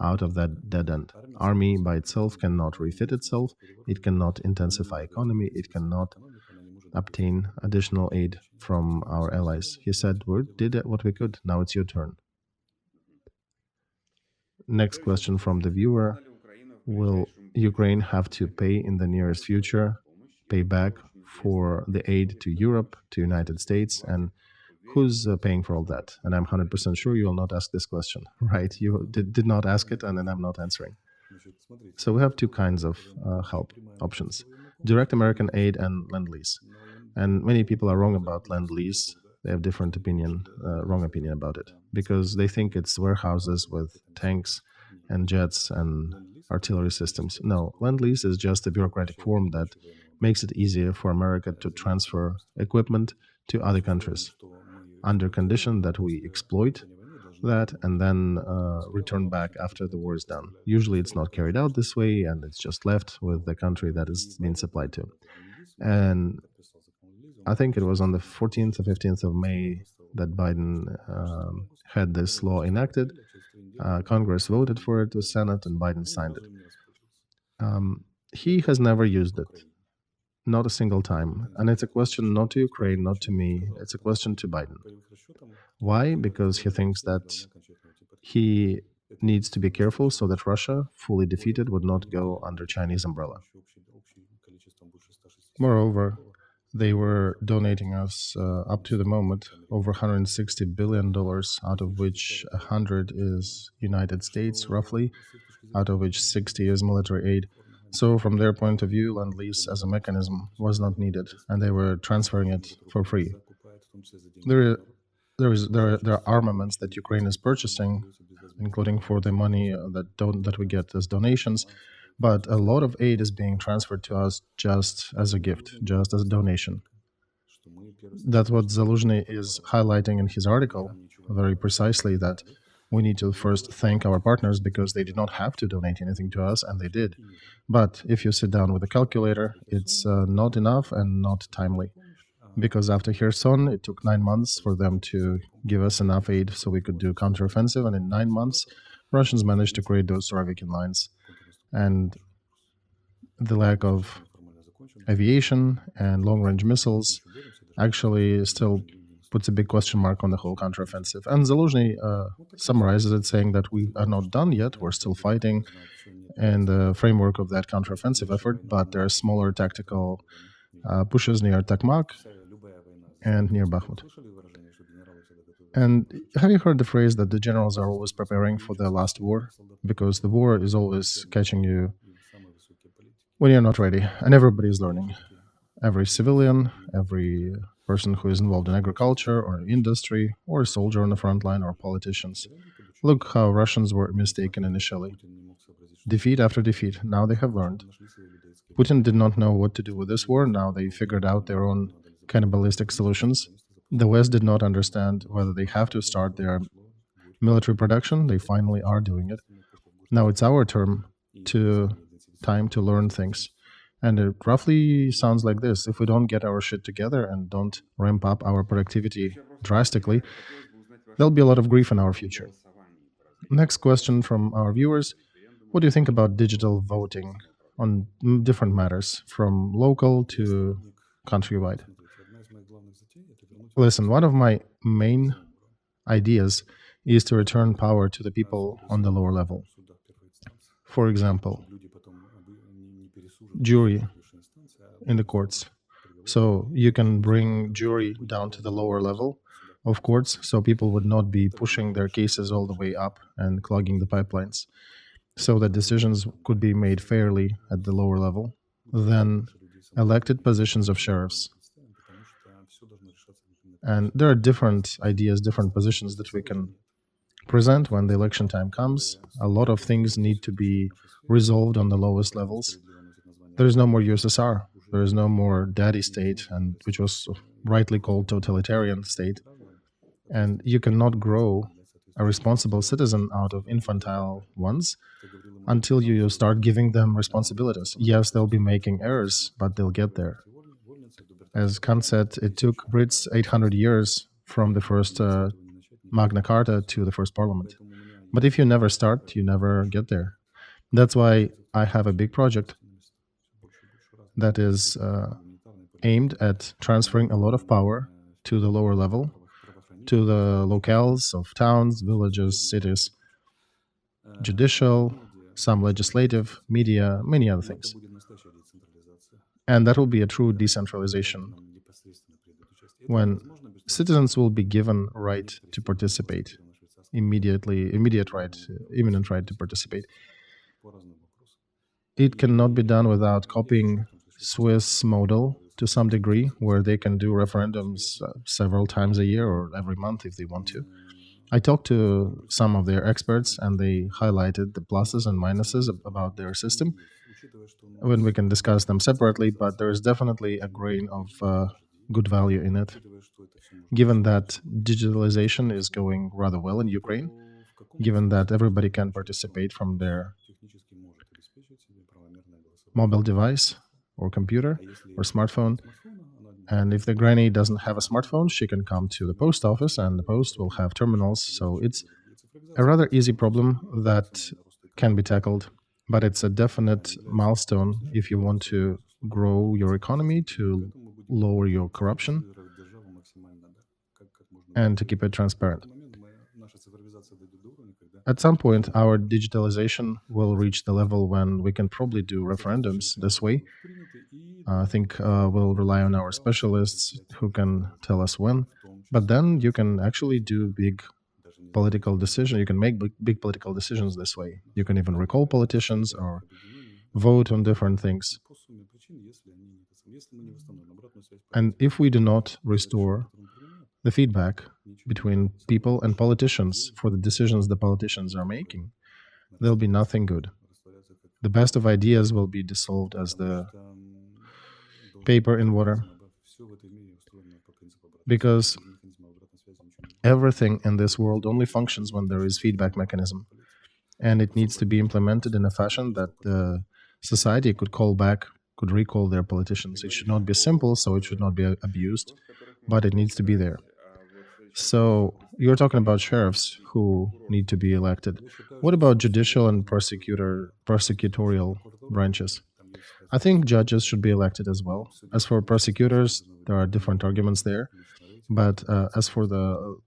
out of that dead end. Army by itself cannot refit itself, it cannot intensify economy, it cannot obtain additional aid from our allies. He said, we did what we could, now it's your turn. Next question from the viewer. Will Ukraine have to pay in the nearest future, pay back for the aid to Europe, to United States, and who's paying for all that? And I'm 100% sure you will not ask this question, right? You did not ask it, and then I'm not answering. So we have two kinds of help options: direct American aid and Lend-Lease. And many people are wrong about Lend-Lease. They have different opinion, wrong opinion about it, because they think it's warehouses with tanks and jets and artillery systems. No, Lend-Lease is just a bureaucratic form that makes it easier for America to transfer equipment to other countries under condition that we exploit that and then return back after the war is done. Usually it's not carried out this way, and it's just left with the country that is being supplied to. And I think it was on the 14th or 15th of May that Biden had this law enacted. Congress voted for it, the Senate, and Biden signed it. He has never used it, not a single time. And it's a question not to Ukraine, not to me, it's a question to Biden. Why? Because he thinks that he needs to be careful so that Russia, fully defeated, would not go under Chinese umbrella. Moreover, they were donating us, up to the moment, over $160 billion, out of which 100 is United States, roughly, out of which 60 is military aid. So from their point of view, Lend-Lease as a mechanism was not needed, and they were transferring it for free. There are armaments that Ukraine is purchasing, including for the money that we get as donations, but a lot of aid is being transferred to us just as a gift, just as a donation. That's what Zaluzhny is highlighting in his article very precisely, that we need to first thank our partners because they did not have to donate anything to us, and they did. But if you sit down with a calculator, it's not enough and not timely. Because after Kherson, it took 9 months for them to give us enough aid so we could do counteroffensive, and in 9 months, Russians managed to create those Surovikin lines. And the lack of aviation and long-range missiles actually still puts a big question mark on the whole counteroffensive. And Zaluzhny summarizes it, saying that we are not done yet, we're still fighting in the framework of that counteroffensive effort, but there are smaller tactical pushes near Takmak and near Bakhmut. And have you heard the phrase that the generals are always preparing for the last war? Because the war is always catching you when you're not ready, and everybody is learning. Every civilian, every person who is involved in agriculture or industry, or a soldier on the front line, or politicians. Look how Russians were mistaken initially. Defeat after defeat, now they have learned. Putin did not know what to do with this war, now they figured out their own cannibalistic solutions. The West did not understand whether they have to start their military production, they finally are doing it. Now it's our time to learn things. And it roughly sounds like this: if we don't get our shit together and don't ramp up our productivity drastically, there'll be a lot of grief in our future. Next question from our viewers: what do you think about digital voting on different matters, from local to countrywide? Listen, one of my main ideas is to return power to the people on the lower level. For example, jury in the courts. So you can bring jury down to the lower level of courts, so people would not be pushing their cases all the way up and clogging the pipelines, so that decisions could be made fairly at the lower level. Then elected positions of sheriffs. And there are different ideas, different positions that we can present when the election time comes. A lot of things need to be resolved on the lowest levels. There is no more USSR. There is no more daddy state, and which was rightly called totalitarian state. And you cannot grow a responsible citizen out of infantile ones until you start giving them responsibilities. Yes, they'll be making errors, but they'll get there. As Kant said, it took Brits 800 years from the first Magna Carta to the first parliament. But if you never start, you never get there. That's why I have a big project that is aimed at transferring a lot of power to the lower level, to the locales of towns, villages, cities, judicial, some legislative, media, many other things. And that will be a true decentralization when citizens will be given right to participate, imminent right to participate. It cannot be done without copying Swiss model to some degree, where they can do referendums several times a year or every month if they want to. I talked to some of their experts, and they highlighted the pluses and minuses about their system, when we can discuss them separately, but there is definitely a grain of good value in it. Given that digitalization is going rather well in Ukraine, given that everybody can participate from their mobile device or computer or smartphone, and if the granny doesn't have a smartphone, she can come to the post office and the post will have terminals. So it's a rather easy problem that can be tackled, but it's a definite milestone if you want to grow your economy, to lower your corruption, and to keep it transparent. At some point, our digitalization will reach the level when we can probably do referendums this way. I think we'll rely on our specialists who can tell us when. But then you can actually do big political decisions. You can make big political decisions this way. You can even recall politicians or vote on different things. And if we do not restore the feedback between people and politicians for the decisions the politicians are making, there'll be nothing good. The best of ideas will be dissolved as the paper in water, because everything in this world only functions when there is feedback mechanism, and it needs to be implemented in a fashion that the society could recall their politicians. It should not be simple, so it should not be abused, but it needs to be there. So you're talking about sheriffs who need to be elected. What about judicial and prosecutorial branches? I think judges should be elected as well. As for prosecutors, there are different arguments there. But as for the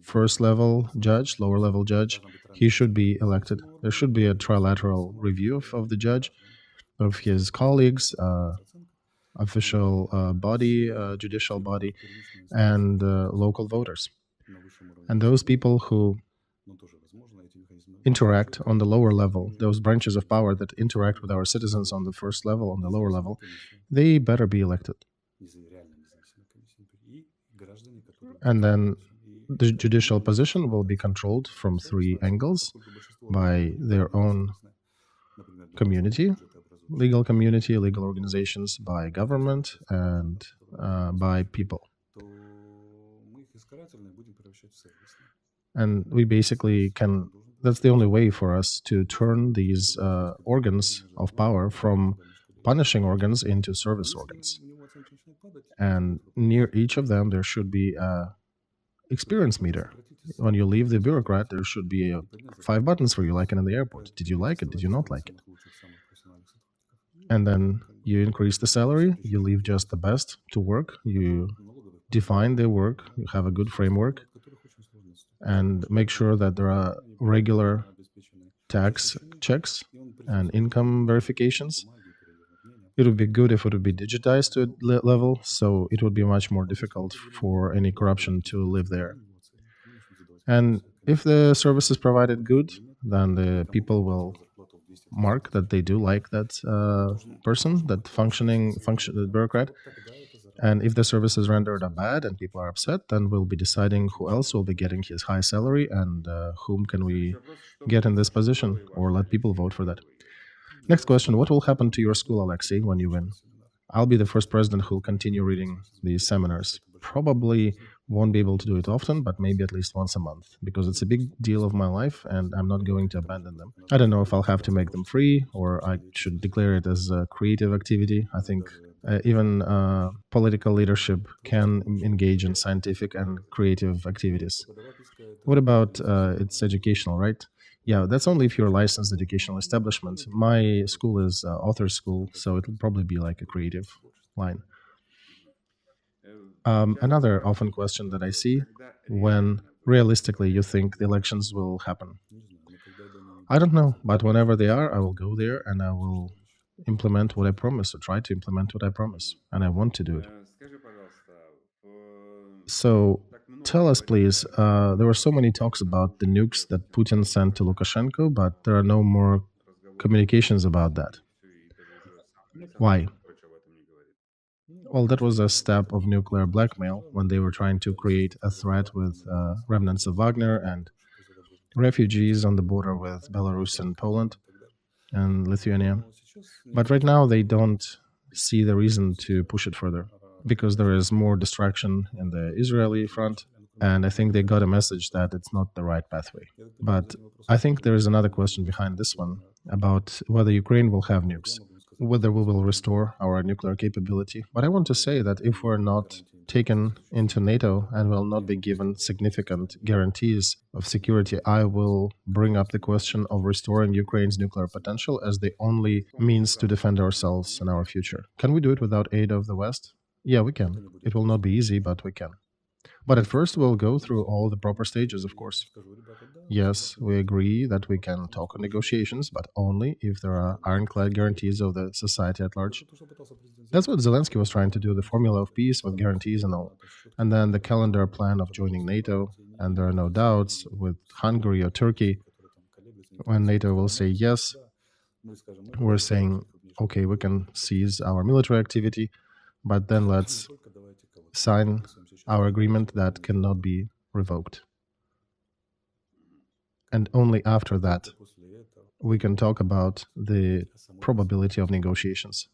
first level judge, lower level judge, he should be elected. There should be a trilateral review of the judge, of his colleagues, official body, judicial body, and local voters. And those people who interact on the lower level, those branches of power that interact with our citizens on the first level, on the lower level, they better be elected. And then the judicial position will be controlled from three angles: by their own community, legal organizations, by government, and by people. And we basically can, that's the only way for us to turn these organs of power from punishing organs into service organs. And near each of them, there should be a experience meter. When you leave the bureaucrat, there should be 5 buttons for you, like in the airport. Did you like it? Did you not like it? And then you increase the salary, you leave just the best to work, you define their work, you have a good framework, and make sure that there are regular tax checks and income verifications. It would be good if it would be digitized to a level, so it would be much more difficult for any corruption to live there. And if the service is provided good, then the people will mark that they do like that person, that the bureaucrat. And if the services rendered are bad and people are upset, then we'll be deciding who else will be getting his high salary and whom can we get in this position, or let people vote for that. Next question: what will happen to your school, Alexei, when you win? I'll be the first president who will continue reading these seminars. Probably won't be able to do it often, but maybe at least once a month, because it's a big deal of my life and I'm not going to abandon them. I don't know if I'll have to make them free or I should declare it as a creative activity. I think even political leadership can engage in scientific and creative activities. What about it's educational, right? Yeah, that's only if you're a licensed educational establishment. My school is author school, so it'll probably be like a creative line. Another often question that I see: when realistically you think the elections will happen? I don't know, but whenever they are, I will go there and I will implement what I promise, or try to implement what I promise, and I want to do it. So tell us, please. There were so many talks about the nukes that Putin sent to Lukashenko, but there are no more communications about that. Why? Well, that was a step of nuclear blackmail when they were trying to create a threat with remnants of Wagner and refugees on the border with Belarus and Poland and Lithuania. But right now, they don't see the reason to push it further because there is more distraction in the Israeli front. And I think they got a message that it's not the right pathway. But I think there is another question behind this one about whether Ukraine will have nukes, whether we will restore our nuclear capability. But I want to say that if we're not taken into NATO and will not be given significant guarantees of security, I will bring up the question of restoring Ukraine's nuclear potential as the only means to defend ourselves and our future. Can we do it without aid of the West? Yeah, we can. It will not be easy, but we can. But at first, we'll go through all the proper stages, of course. Yes, we agree that we can talk on negotiations, but only if there are ironclad guarantees of the society at large. That's what Zelensky was trying to do, the formula of peace with guarantees and all. And then the calendar plan of joining NATO, and there are no doubts with Hungary or Turkey. When NATO will say yes, we're saying, okay, we can seize our military activity, but then let's sign our agreement that cannot be revoked. And only after that, we can talk about the probability of negotiations.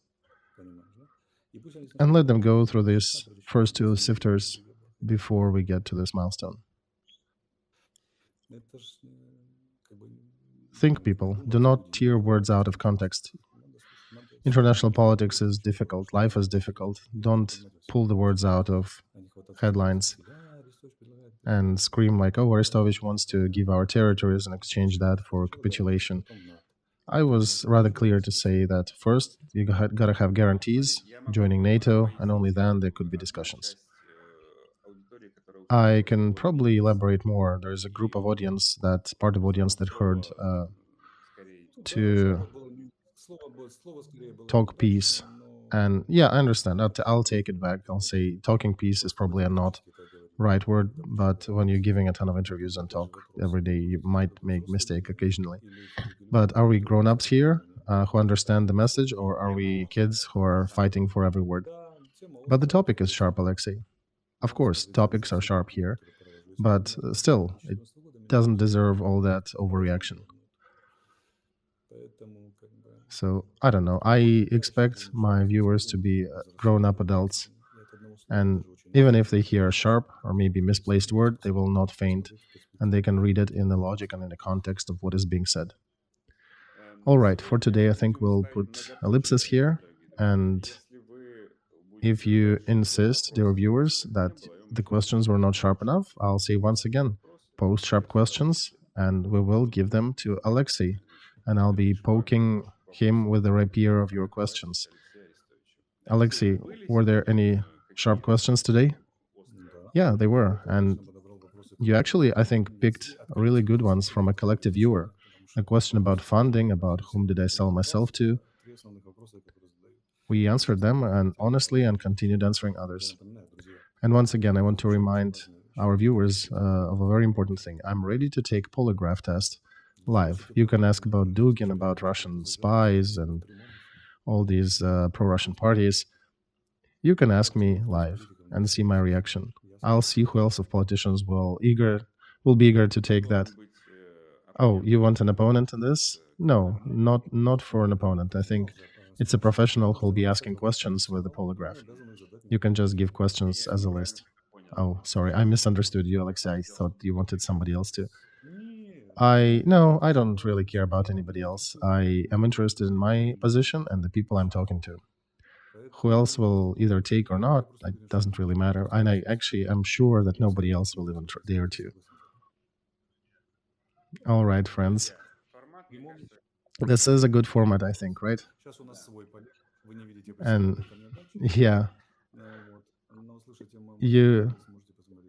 And let them go through these first two sifters before we get to this milestone. Think, people, do not tear words out of context. International politics is difficult, life is difficult. Don't pull the words out of headlines and scream like, oh, Arestovych wants to give our territories and exchange that for capitulation. I was rather clear to say that first, you gotta have guarantees joining NATO, and only then there could be discussions. I can probably elaborate more. There's a group of audience, that part of audience that heard to talk peace. And yeah, I understand. I'll take it back. I'll say talking peace is probably a not right word, but when you're giving a ton of interviews and talk every day, you might make mistake occasionally. But are we grown-ups here who understand the message, or are we kids who are fighting for every word? But the topic is sharp, Alexei. Of course, topics are sharp here, but still, it doesn't deserve all that overreaction. So, I don't know. I expect my viewers to be grown-up adults, and even if they hear a sharp or maybe misplaced word, they will not faint, and they can read it in the logic and in the context of what is being said. All right, for today, I think we'll put ellipsis here. And if you insist, dear viewers, that the questions were not sharp enough, I'll say once again, post sharp questions, and we will give them to Alexei. And I'll be poking him with the rapier of your questions. Alexei, were there any sharp questions today? Yeah, they were. And you actually, I think, picked really good ones from a collective viewer. A question about funding, about whom did I sell myself to. We answered them and honestly, and continued answering others. And once again, I want to remind our viewers of a very important thing. I'm ready to take polygraph test live. You can ask about Dugin, about Russian spies and all these pro-Russian parties. You can ask me live and see my reaction. I'll see who else of politicians will be eager to take that. Oh, you want an opponent in this? No, not for an opponent. I think it's a professional who'll be asking questions with the polygraph. You can just give questions as a list. Oh, sorry, I misunderstood you, Alexei. I thought you wanted somebody else to. I don't really care about anybody else. I am interested in my position and the people I'm talking to. Who else will either take or not, it doesn't really matter. And I actually am sure that nobody else will even dare to. All right, friends. This is a good format, I think, right? And yeah, you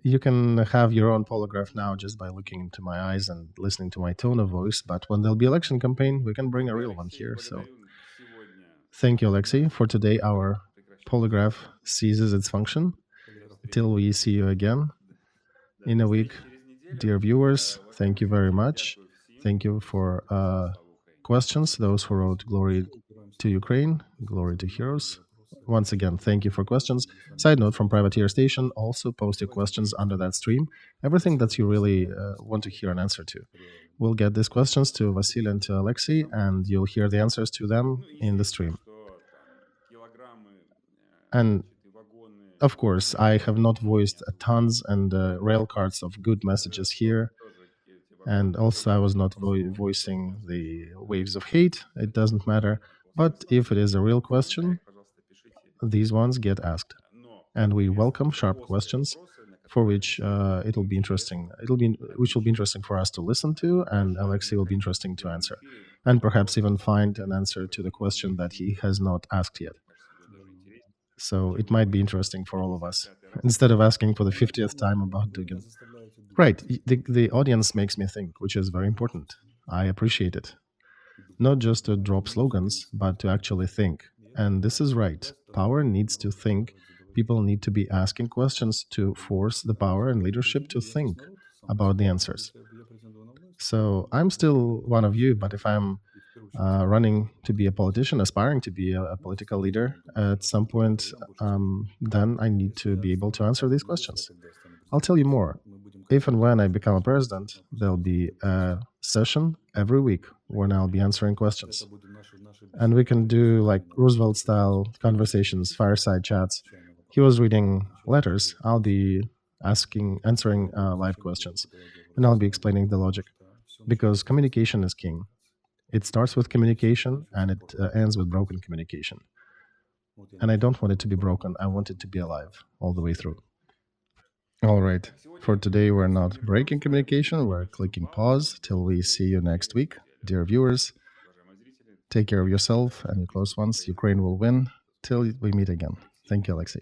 you can have your own polygraph now just by looking into my eyes and listening to my tone of voice. But when there'll be election campaign, we can bring a real one here. So thank you, Alexei. For today, our polygraph ceases its function. Till we see you again in a week. Dear viewers, thank you very much. Thank you for questions. Those who wrote glory to Ukraine, glory to heroes. Once again, thank you for questions. Side note from Privateer Station, also post your questions under that stream. Everything that you really want to hear an answer to. We'll get these questions to Vasily and to Alexei, and you'll hear the answers to them in the stream. And of course, I have not voiced tons and rail cards of good messages here. And also, I was not voicing the waves of hate. It doesn't matter. But if it is a real question, these ones get asked. And we welcome sharp questions for which it'll be interesting. Which will be interesting for us to listen to, and Alexei will be interesting to answer, and perhaps even find an answer to the question that he has not asked yet. So it might be interesting for all of us. Instead of asking for the 50th time about Dugin. Right. The audience makes me think, which is very important. I appreciate it. Not just to drop slogans, but to actually think. And this is right. Power needs to think. People need to be asking questions to force the power and leadership to think about the answers. So I'm still one of you, but if I'm running to be a politician, aspiring to be a political leader, at some point, then I need to be able to answer these questions. I'll tell you more. If and when I become a president, there'll be a session every week when I'll be answering questions. And we can do like Roosevelt style conversations, fireside chats. He was reading letters. I'll be answering live questions, and I'll be explaining the logic because communication is king. It starts with communication and it ends with broken communication. And I don't want it to be broken. I want it to be alive all the way through. All right. For today, we're not breaking communication. We're clicking pause till we see you next week. Dear viewers, take care of yourself and your close ones. Ukraine will win till we meet again. Thank you, Alexei.